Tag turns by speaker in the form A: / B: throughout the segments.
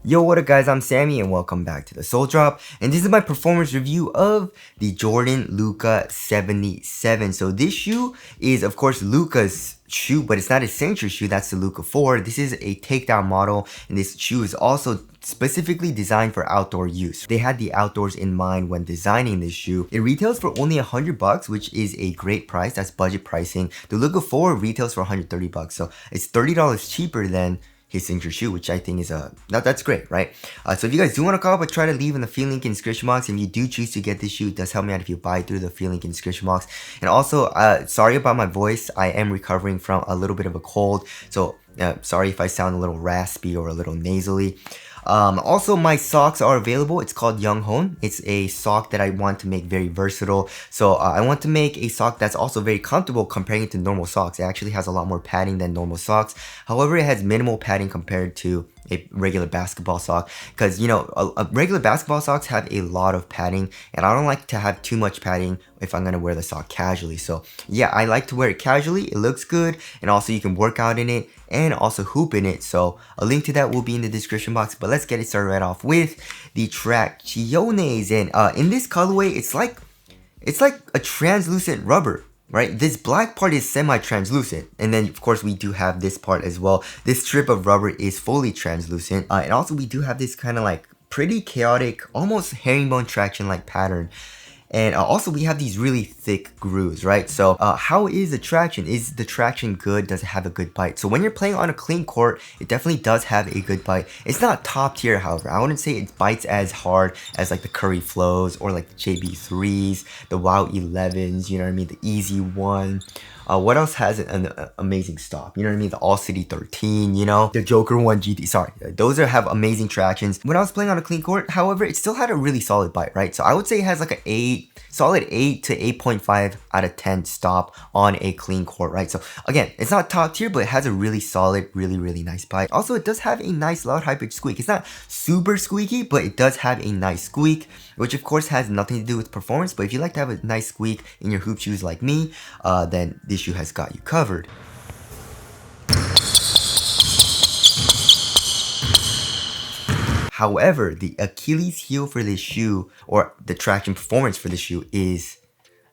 A: Yo, what up guys, I'm Sammy and welcome back to the Soul Drop, and this is my performance review of the Jordan Luka 77. So this shoe is of course Luka's shoe, but it's not his signature shoe. That's the Luka 4. This is a takedown model, and this shoe is also specifically designed for outdoor use. They had the outdoors in mind when designing this shoe. It retails for only $100, which is a great price. That's budget pricing. The Luka 4 retails for $130, so it's $30 cheaper than his signature shoe, which I think is that's great, right? So if you guys do want to call, but try to leave in the free link in the description box. If you do choose to get this shoe, it does help me out if you buy through the free link in the description box. And also, sorry about my voice. I am recovering from a little bit of a cold, so sorry if I sound a little raspy or a little nasally. Also, my socks are available. It's called Young Hone. It's a sock that I want to make very versatile. So I want to make a sock that's also very comfortable comparing it to normal socks. It actually has a lot more padding than normal socks. However, it has minimal padding compared to a regular basketball sock, because you know regular basketball socks have a lot of padding, and I don't like to have too much padding if I'm gonna wear the sock casually. So yeah, I like to wear it casually. It looks good, and also you can work out in it and also hoop in it. So a link to that will be in the description box. But let's get it started right off with the Tracciones, and in this colorway, it's like a translucent rubber. Right, this black part is semi-translucent, and then of course we do have this part as well. This strip of rubber is fully translucent, and also we do have this kind of like pretty chaotic, almost herringbone traction like pattern. And also we have these really thick grooves, right? So how is the traction? Is the traction good? Does it have a good bite? So when you're playing on a clean court, it definitely does have a good bite. It's not top tier, however. I wouldn't say it bites as hard as like the Curry Flows or like the JB3s, the WOW 11s, you know what I mean? The Easy One. What else has an amazing stop? You know what I mean? The All City 13, you know? The Joker 1 GT, sorry. Those have amazing tractions. When I was playing on a clean court, however, it still had a really solid bite, right? So I would say it has like a solid 8 to 8.5 out of 10 stop on a clean court, right? So again, it's not top tier, but it has a really solid, really nice bite. Also, it does have a nice loud high-pitched squeak. It's not super squeaky, but it does have a nice squeak, which of course has nothing to do with performance. But if you like to have a nice squeak in your hoop shoes like me, then this shoe has got you covered. However, the Achilles heel for this shoe, or the traction performance for this shoe, is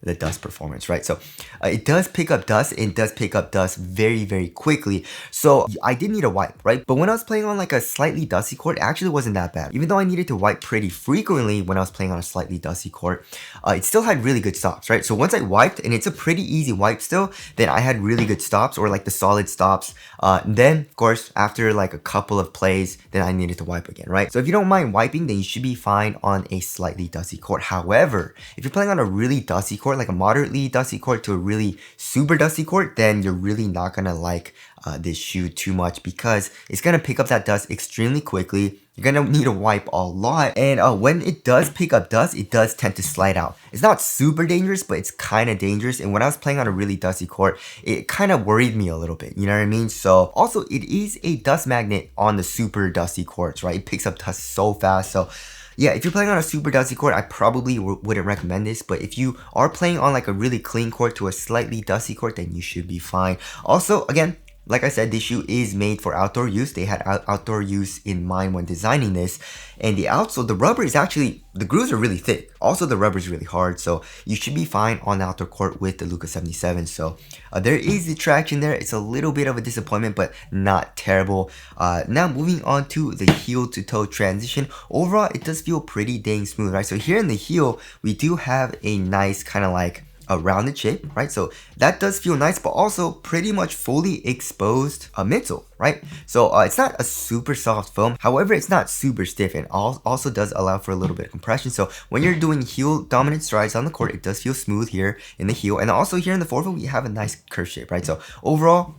A: the dust performance, right? So it does pick up dust, and it does pick up dust very quickly. So I did need a wipe, right? But when I was playing on like a slightly dusty court, it actually wasn't that bad. Even though I needed to wipe pretty frequently when I was playing on a slightly dusty court, it still had really good stops, right? So once I wiped, and it's a pretty easy wipe still, then I had really good stops, or like the solid stops. Then of course, after like a couple of plays, then I needed to wipe again, right? So if you don't mind wiping, then you should be fine on a slightly dusty court. However, if you're playing on a really dusty court, like a moderately dusty court to a really super dusty court, then you're really not gonna like this shoe too much, because it's gonna pick up that dust extremely quickly. You're gonna need to wipe a lot, and when it does pick up dust, it does tend to slide out. It's not super dangerous, but it's kind of dangerous. And when I was playing on a really dusty court, it kind of worried me a little bit, you know what I mean? So also, it is a dust magnet on the super dusty courts, right? It picks up dust so fast. So yeah, if you're playing on a super dusty court, I probably wouldn't recommend this. But if you are playing on like a really clean court to a slightly dusty court, then you should be fine. Also, again, like I said, this shoe is made for outdoor use. They had outdoor use in mind when designing this. And the outsole, the rubber is actually, the grooves are really thick. Also, the rubber is really hard. So you should be fine on the outdoor court with the Luka 77. So there is the traction there. It's a little bit of a disappointment, but not terrible. Now moving on to the heel to toe transition. Overall, it does feel pretty dang smooth, right? So here in the heel, we do have a nice kind of like a rounded shape, right? So that does feel nice, but also pretty much fully exposed midsole, right? So it's not a super soft foam. However, it's not super stiff, and also does allow for a little bit of compression. So when you're doing heel dominant strides on the court, it does feel smooth here in the heel. And also here in the forefoot, we have a nice curve shape, right? So overall,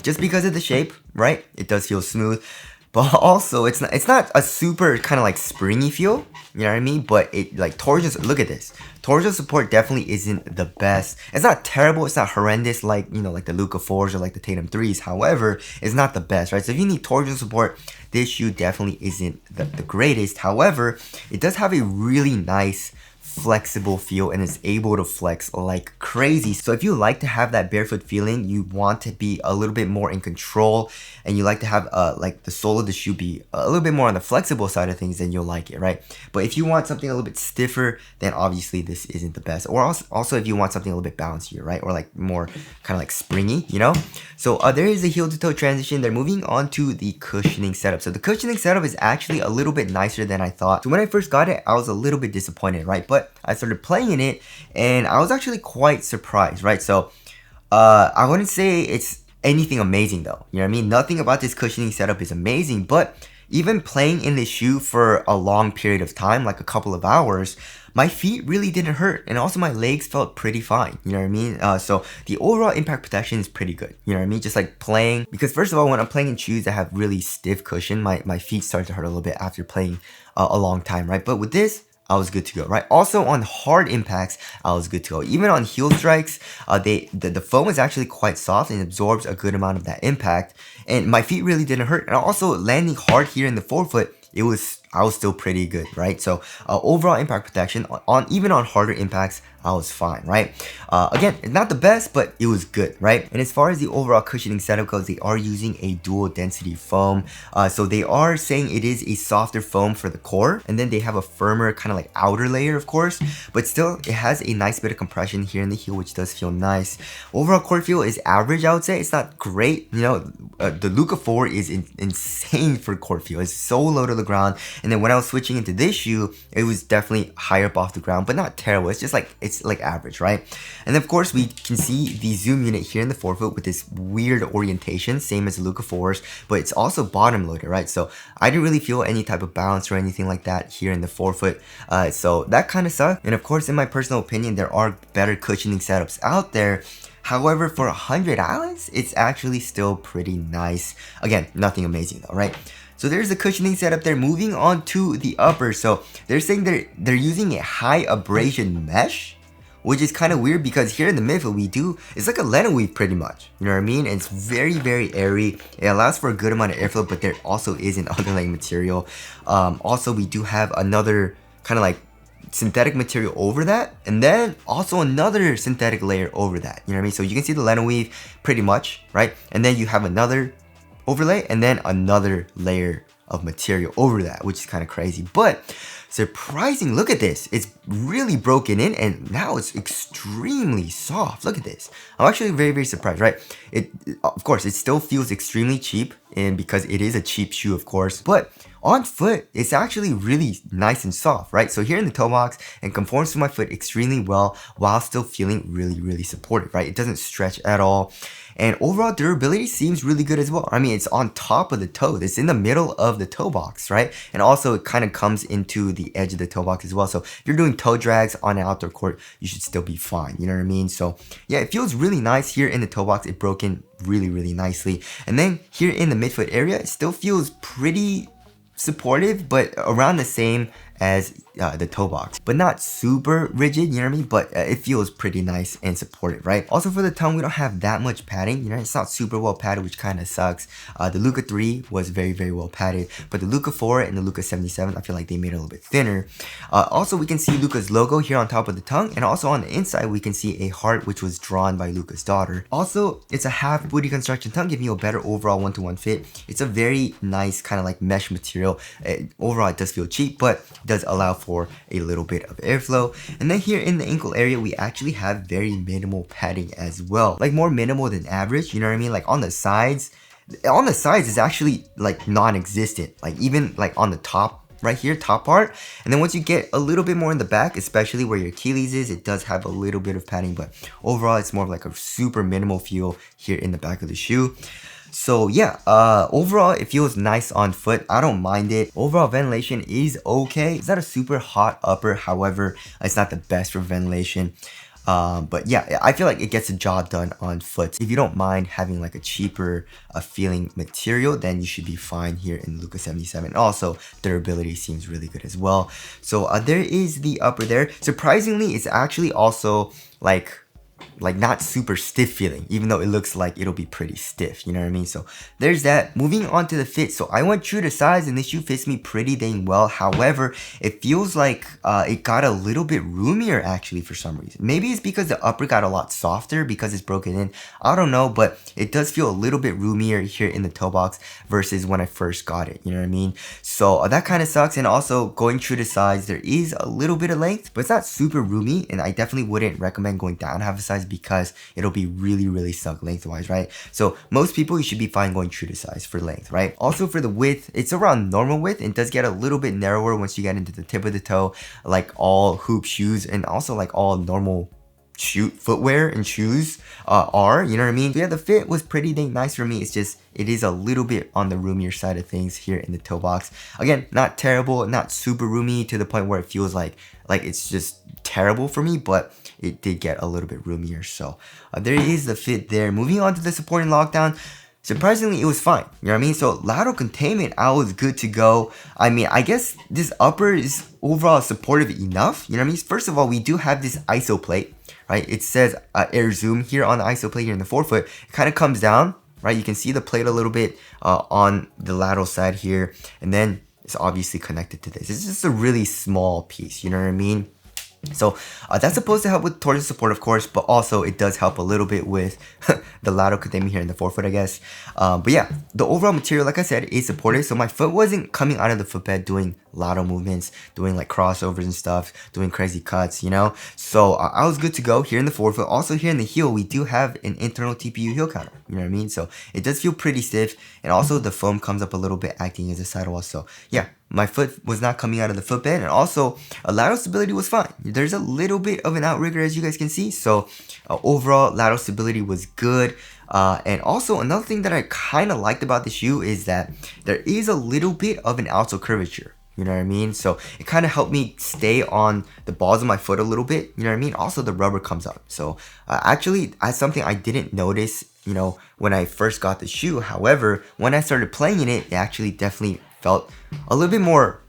A: just because of the shape, right, it does feel smooth. But also, it's not a super kind of like springy feel, you know what I mean? But it like torsion, look at this. Torsion support definitely isn't the best. It's not terrible, it's not horrendous like, you know, like the Luka 4s or like the Tatum 3s. However, it's not the best, right? So if you need torsion support, this shoe definitely isn't the greatest. However, it does have a really nice flexible feel and is able to flex like crazy. So if you like to have that barefoot feeling, you want to be a little bit more in control, and you like to have like the sole of the shoe be a little bit more on the flexible side of things, then you'll like it, right? But if you want something a little bit stiffer, then obviously this isn't the best. Or also if you want something a little bit bouncier, right? Or like more kind of like springy, you know? So there is a heel to toe transition. They're moving on to the cushioning setup. So the cushioning setup is actually a little bit nicer than I thought. So when I first got it, I was a little bit disappointed, right? But I started playing it and I was actually quite surprised, right? So I wouldn't say it's anything amazing though. You know what I mean? Nothing about this cushioning setup is amazing, but even playing in this shoe for a long period of time, like a couple of hours, my feet really didn't hurt, and also my legs felt pretty fine, you know what I mean? So the overall impact protection is pretty good, you know what I mean? Just like playing, because first of all, when I'm playing in shoes that have really stiff cushion, my feet start to hurt a little bit after playing a long time, right? But with this, I was good to go, right? Also on hard impacts, I was good to go. Even on heel strikes, the foam is actually quite soft and absorbs a good amount of that impact, and my feet really didn't hurt. And also landing hard here in the forefoot, I was still pretty good, right? So overall impact protection on even on harder impacts, I was fine, right? Again, it's not the best, but it was good, right? And as far as the overall cushioning setup goes, they are using a dual density foam. So they are saying it is a softer foam for the core, and then they have a firmer kind of like outer layer, of course, but still it has a nice bit of compression here in the heel, which does feel nice. Overall court feel is average, I would say. It's not great, you know. The Luka 4 is insane for court feel. It's so low to the ground. And then when I was switching into this shoe, it was definitely higher up off the ground, but not terrible. It's just like, it's like average, right? And then of course we can see the zoom unit here in the forefoot with this weird orientation, same as the Luka 4s, but it's also bottom loaded, right? So I didn't really feel any type of bounce or anything like that here in the forefoot. So that kind of sucked. And of course, in my personal opinion, there are better cushioning setups out there. However, for $100, it's actually still pretty nice. Again, nothing amazing though, right? So there's the cushioning setup there. Moving on to the upper. So they're saying they're using a high abrasion mesh, which is kind of weird because here in the midfoot it's like a linen weave pretty much. You know what I mean? And it's very, very airy. It allows for a good amount of airflow, but there also is an underlaying material. Also, we do have another kind of like synthetic material over that, and then also another synthetic layer over that. You know what I mean? So you can see the linen weave pretty much, right? And then you have another overlay and then another layer of material over that, which is kind of crazy. But surprising, look at this. It's really broken in and now it's extremely soft. Look at this. I'm actually very, very surprised, right? Of course, it still feels extremely cheap, and because it is a cheap shoe, of course, but on foot, it's actually really nice and soft, right? So here in the toe box, it conforms to my foot extremely well while still feeling really, really supportive, right? It doesn't stretch at all. And overall durability seems really good as well. I mean, it's on top of the toe. It's in the middle of the toe box, right? And also it kind of comes into the edge of the toe box as well. So if you're doing toe drags on an outdoor court, you should still be fine. You know what I mean? So yeah, it feels really nice here in the toe box. It broke in really, really nicely. And then here in the midfoot area, it still feels pretty supportive, but around the same as the toe box, but not super rigid, you know what I mean? But it feels pretty nice and supportive, right? Also for the tongue, we don't have that much padding, you know, it's not super well padded, which kind of sucks. The Luka 3 was very, very well padded, but the Luka 4 and the Luka 77, I feel like they made it a little bit thinner. Also, we can see Luka's logo here on top of the tongue, and also on the inside, we can see a heart, which was drawn by Luka's daughter. Also, it's a half booty construction tongue, giving you a better overall one-to-one fit. It's a very nice kind of like mesh material. Overall, it does feel cheap, but does allow for a little bit of airflow. And then here in the ankle area, we actually have very minimal padding as well, like more minimal than average, you know what I mean? Like on the sides is actually like non-existent, like even like on the top right here, top part. And then once you get a little bit more in the back, especially where your Achilles is, it does have a little bit of padding, but overall it's more of like a super minimal feel here in the back of the shoe. So yeah, overall it feels nice on foot. I don't mind it. Overall ventilation is okay. It's not a super hot upper, however, it's not the best for ventilation. But yeah, I feel like it gets the job done on foot. If you don't mind having like a cheaper feeling material, then you should be fine here in Luka 77. Also, durability seems really good as well. So there is the upper there. Surprisingly, it's actually also like like not super stiff feeling, even though it looks like it'll be pretty stiff, you know what I mean? So there's that. Moving on to the fit. So I went true to size and this shoe fits me pretty dang well. However, it feels like it got a little bit roomier actually for some reason. Maybe it's because the upper got a lot softer because it's broken in. I don't know, but it does feel a little bit roomier here in the toe box versus when I first got it, you know what I mean? So that kind of sucks. And also going true to size, there is a little bit of length, but it's not super roomy, and I definitely wouldn't recommend going down half a size because it'll be really stuck lengthwise, right? So most people, you should be fine going true to size for length, right? Also for the width, it's around normal width and does get a little bit narrower once you get into the tip of the toe, like all hoop shoes and also like all normal shoe footwear and shoes are, you know what I mean? So yeah, the fit was pretty dang nice for me. It's just, it is a little bit on the roomier side of things here in the toe box. Again, not terrible, not super roomy to the point where it feels like it's just terrible for me, but it did get a little bit roomier. So there is the fit there. Moving on to the support and lockdown. Surprisingly, it was fine, you know what I mean? So lateral containment, I was good to go. I mean, I guess this upper is overall supportive enough, you know what I mean? First of all, we do have this ISO plate, right? It says air zoom here on the ISO plate here in the forefoot. It kind of comes down, right? You can see the plate a little bit on the lateral side here, and then it's obviously connected to this. It's just a really small piece, you know what I mean? So that's supposed to help with torsion support, of course, but also it does help a little bit with the lateral containment here in the forefoot, I guess. But yeah, the overall material, like I said, is supportive. So my foot wasn't coming out of the footbed doing lateral movements, doing like crossovers and stuff, doing crazy cuts, you know? So I was good to go here in the forefoot. Also here in the heel, we do have an internal TPU heel counter, you know what I mean? So it does feel pretty stiff. And also the foam comes up a little bit acting as a sidewall. So yeah, my foot was not coming out of the footbed, and also lateral stability was fine. There's a little bit of an outrigger as you guys can see, so overall lateral stability was good. And also another thing that I kind of liked about the shoe is that there is a little bit of an outsole curvature. You know what I mean? So it kind of helped me stay on the balls of my foot a little bit. You know what I mean? Also the rubber comes up. So actually, that's something I didn't notice, you know, when I first got the shoe. However, when I started playing in it, it actually definitely felt a little bit more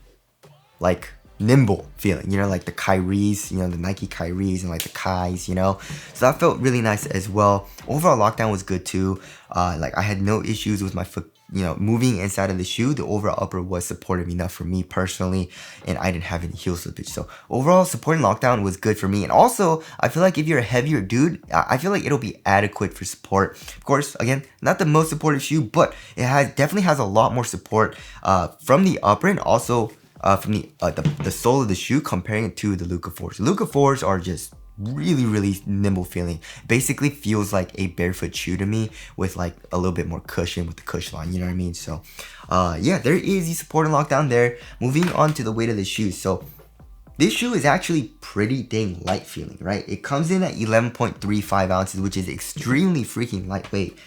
A: like nimble feeling, you know, like the Kyries, you know, the Nike Kyries and like the Kais, you know. So that felt really nice as well. Overall lockdown was good too. Like I had no issues with my foot, you know, moving inside of the shoe. The overall upper was supportive enough for me personally, and I didn't have any heel slippage. So overall support and lockdown was good for me. And also, I feel like if you're a heavier dude, I feel like it'll be adequate for support. Of course, again, not the most supportive shoe, but it definitely has a lot more support from the upper and also from the sole of the shoe, comparing it to the Luka 4s. Luka 4s are just really nimble feeling. Basically feels like a barefoot shoe to me with like a little bit more cushion with the cush line, you know what I mean? So yeah, there is the support and lockdown there. Moving on to the weight of the shoe. So this shoe is actually pretty dang light feeling, right? It comes in at 11.35 ounces, which is extremely freaking lightweight.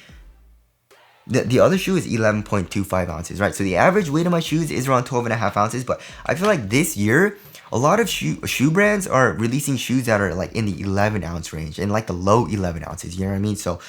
A: The other shoe is 11.25 ounces, right? So the average weight of my shoes is around 12.5 ounces, but I feel like this year, a lot of shoe brands are releasing shoes that are like in the 11 ounce range and like the low 11 ounces, you know what I mean? So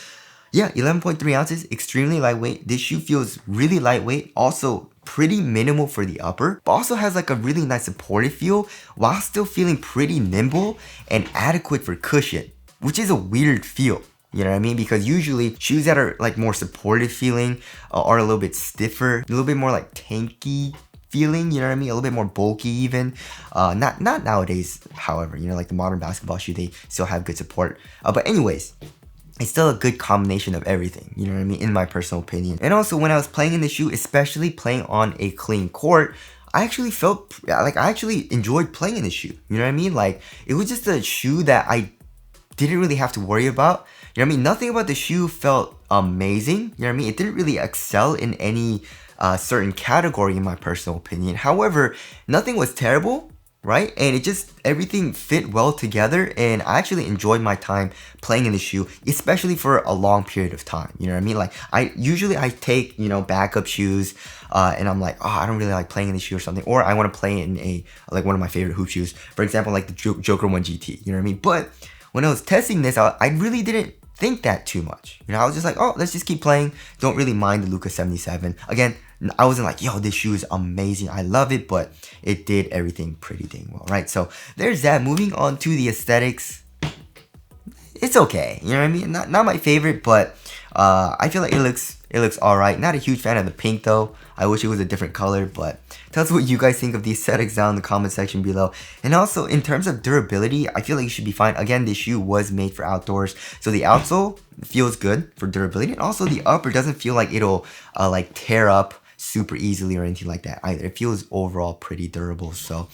A: yeah, 11.3 ounces, extremely lightweight. This shoe feels really lightweight, also pretty minimal for the upper, but also has like a really nice supportive feel while still feeling pretty nimble and adequate for cushion, which is a weird feel. You know what I mean? Because usually shoes that are like more supportive feeling are a little bit stiffer, a little bit more like tanky feeling, you know what I mean? A little bit more bulky even. Not nowadays, however, you know, like the modern basketball shoe, they still have good support. But anyways, it's still a good combination of everything, you know what I mean? In my personal opinion. And also when I was playing in the shoe, especially playing on a clean court, I actually felt like I actually enjoyed playing in the shoe. You know what I mean? Like it was just a shoe that I didn't really have to worry about. You know what I mean? Nothing about the shoe felt amazing. You know what I mean? It didn't really excel in any certain category in my personal opinion. However, nothing was terrible, right? And it just, everything fit well together, and I actually enjoyed my time playing in the shoe, especially for a long period of time. You know what I mean? Like I take, you know, backup shoes and I'm like, oh, I don't really like playing in the shoe or something, or I want to play in a like one of my favorite hoop shoes, for example, like the Joker 1 GT. You know what I mean? But when I was testing this out, I really didn't think that too much. You know, I was just like, oh, let's just keep playing. Don't really mind the Luka 77. Again, I wasn't like, yo, this shoe is amazing, I love it, but it did everything pretty dang well, right? So there's that. Moving on to the aesthetics. it's okay. You know what I mean? Not my favorite, but I feel like it looks alright. Not a huge fan of the pink though. I wish it was a different color, but tell us what you guys think of the aesthetics down in the comment section below. And also, in terms of durability, I feel like you should be fine. Again, this shoe was made for outdoors, so the outsole feels good for durability, and also the upper doesn't feel like it'll like tear up super easily or anything like that either. It feels overall pretty durable. So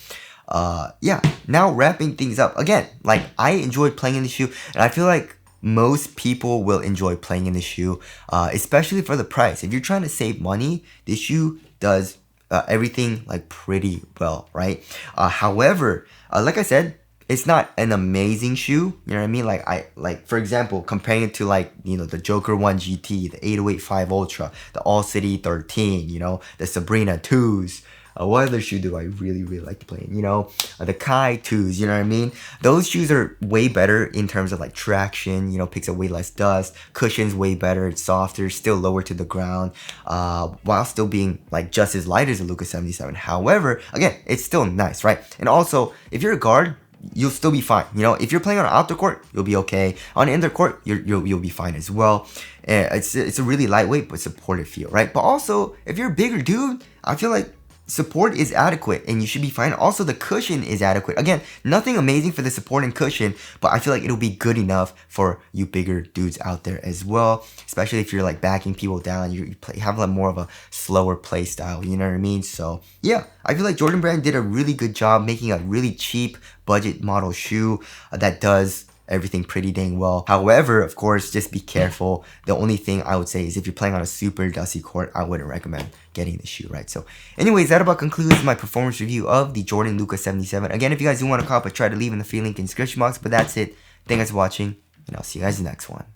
A: yeah, now wrapping things up again, like I enjoyed playing in the shoe, and I feel like most people will enjoy playing in the shoe, especially for the price. If you're trying to save money, this shoe does everything like pretty well, right? However, like I said, it's not an amazing shoe. You know what I mean? Like for example, comparing it to like, you know, the Joker 1 GT, the 808 Ultra, the All City 13, you know, the Sabrina 2s. What other shoe do I really like to play in? You know, the Kai 2s, you know what I mean? Those shoes are way better in terms of like traction, you know, picks up way less dust, cushion's way better, it's softer, still lower to the ground, while still being like just as light as the Luka 77. However, again, it's still nice, right? And also, if you're a guard, you'll still be fine. You know, if you're playing on an outdoor court, you'll be okay. On the indoor court, you'll be fine as well. It's a really lightweight but supportive feel, right? But also, if you're a bigger dude, I feel like support is adequate and you should be fine. Also, the cushion is adequate. Again, nothing amazing for the support and cushion, but I feel like it'll be good enough for you bigger dudes out there as well, especially if you're like backing people down, you have like more of a slower play style, you know what I mean? So yeah, I feel like Jordan Brand did a really good job making a really cheap budget model shoe that does everything pretty dang well. However, of course, just be careful. The only thing I would say is if you're playing on a super dusty court, I wouldn't recommend getting the shoe, right? So anyways, that about concludes my performance review of the Jordan Luka 77. Again, if you guys do want to cop, I try to leave in the free link in the description box, but that's it. Thank you guys for watching, and I'll see you guys in the next one.